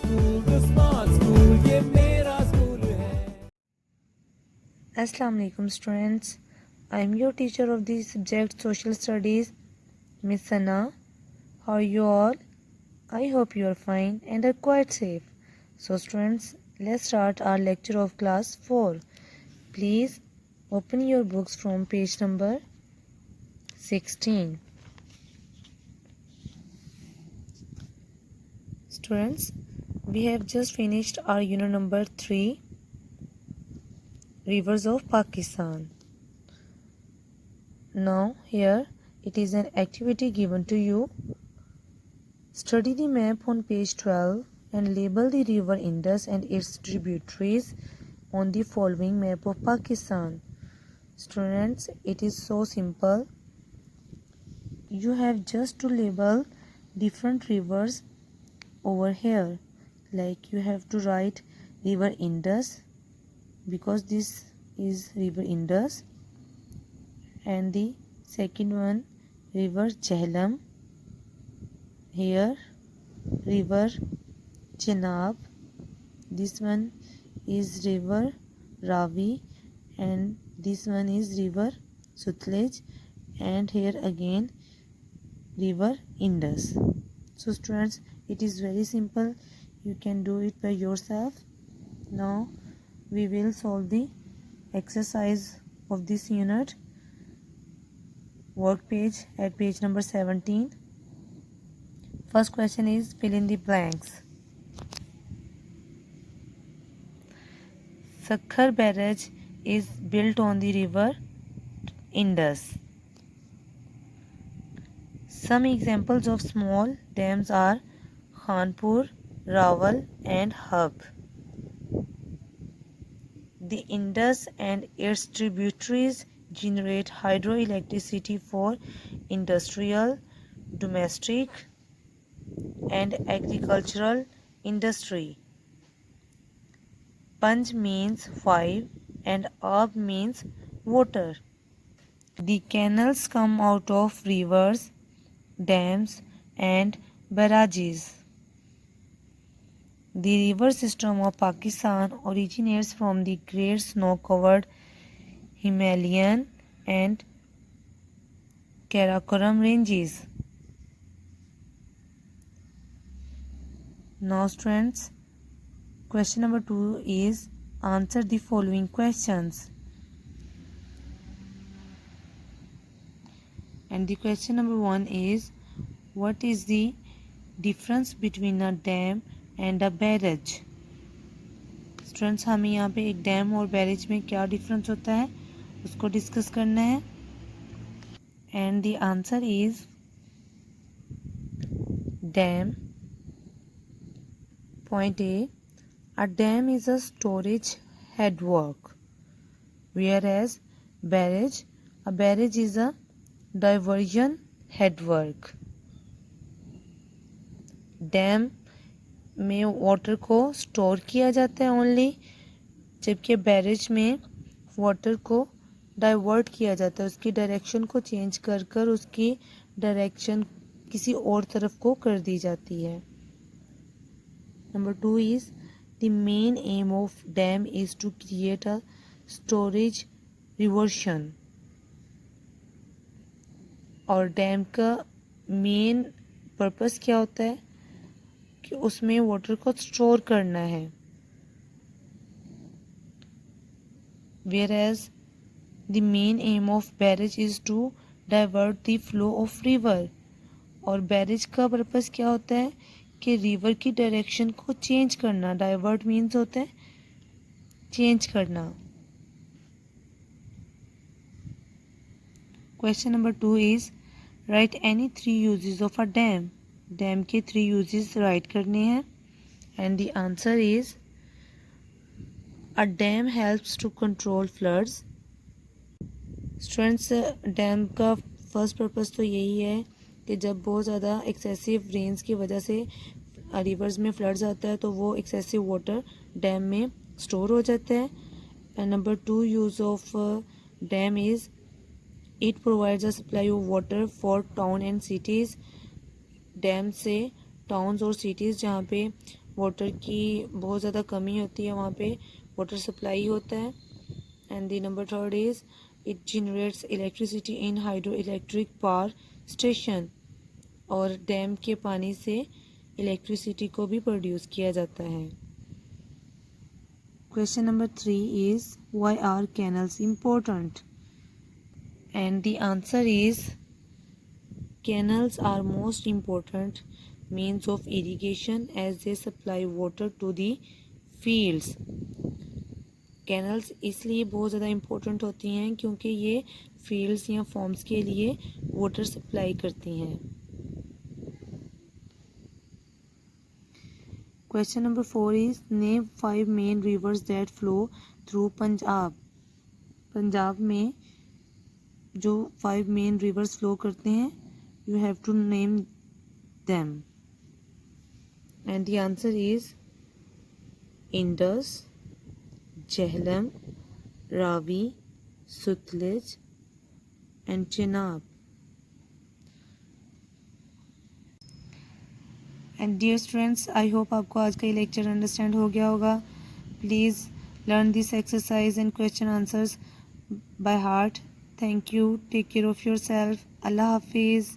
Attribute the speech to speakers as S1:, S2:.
S1: school, the smart school, ये मेरा school है.
S2: Assalamu alaikum students. I am your teacher of the subject Social Studies, Miss Sana. How are you all? I hope you are fine and are quite safe. So students, let's start our lecture of class 4. Please open your books from page number 16. Students, we have just finished our unit number 3, Rivers of Pakistan. Now here it is an activity given to you. Study the map on page 12 and label the river Indus and its tributaries on the following map of Pakistan. Students, it is so simple. You have just to label different rivers over here. Like you have to write river Indus because this is river Indus, and the second one river Jhelum, here river Chenab, this one is river Ravi, and this one is river Sutlej, and here again river Indus. So students, it is very simple, you can do it by yourself. Now we will solve the exercise of this unit. Work page at page number 17. First question is fill in the blanks. Sakhar barrage is built on the river Indus. Some examples of small dams are Khanpur, Rawal and Hub. The Indus and its tributaries generate hydroelectricity for industrial, domestic and agricultural industry. Panj means 5 and Ab means water. The canals come out of rivers, dams and barrages. The river system of Pakistan originates from the great snow-covered Himalayan and Karakoram ranges. Now students, question number 2 is answer the following questions. And the question number 1 is what is the difference between a dam and a barrage? Students, हमें यहाँ पे एक dam और barrage में क्या difference होता है उसको डिस्कस करना है. And the answer is damn. Point A, a dam is a storage headwork, whereas a barrage is a diversion headwork. Dam में वाटर को स्टोर किया जाता है ओनली, जबकि बैरेज में वाटर को डाइवर्ट किया जाता है, उसकी डायरेक्शन को चेंज कर कर उसकी डायरेक्शन किसी और तरफ को कर दी जाती है. Number 2 is the main aim of dam is to create a storage reversion. और डैम का मेन पर्पस क्या होता है कि उसमें वाटर को स्टोर करना है. Whereas the main aim of barrage is to divert the flow of river. और बैरेज का पर्पस क्या होता है कि रिवर की डायरेक्शन को चेंज करना. डाइवर्ट मीन्स होता है चेंज करना. Question number 2 is write any 3 uses of a dam. Dam के 3 यूजेस राइट करने हैं. And the answer is a dam helps to control floods. Students, dam का फर्स्ट पर्पस तो यही है कि जब बहुत ज़्यादा एक्सेसिव रेंस की वजह से रिवर्स में फ्लड्स आता है तो वो एक्सेसिव वाटर डैम में स्टोर हो जाता है. And number 2 use of dam is it provides a supply of water for town and cities. Dam से टाउन्स और सिटीज़ जहाँ पे वाटर की बहुत ज़्यादा कमी होती है, वहाँ पे वाटर सप्लाई होता है। And the number third is it generates electricity in hydro electric power station, और डैम के पानी से इलेक्ट्रिसिटी को भी प्रोड्यूस किया जाता है। Question number 3 is why are canals important, and the answer is canals are most important means of irrigation as they supply water to the fields. Canals इसलिए बहुत ज़्यादा इम्पोर्टेंट होती हैं क्योंकि ये फील्ड्स या फॉर्म्स के लिए वाटर सप्लाई करती हैं। Question number 4 is name 5 main rivers that flow through Punjab. Punjab में जो 5 मेन रिवर्स फ्लो करते हैं, you have to name them, and the answer is Indus, Jhelum, Ravi, Sutlej and Chenab. And dear students, I hope आपको आज का ये lecture understand हो गया होगा। Please learn this exercise and question answers by heart. Thank you. Take care of yourself. Allah Hafiz.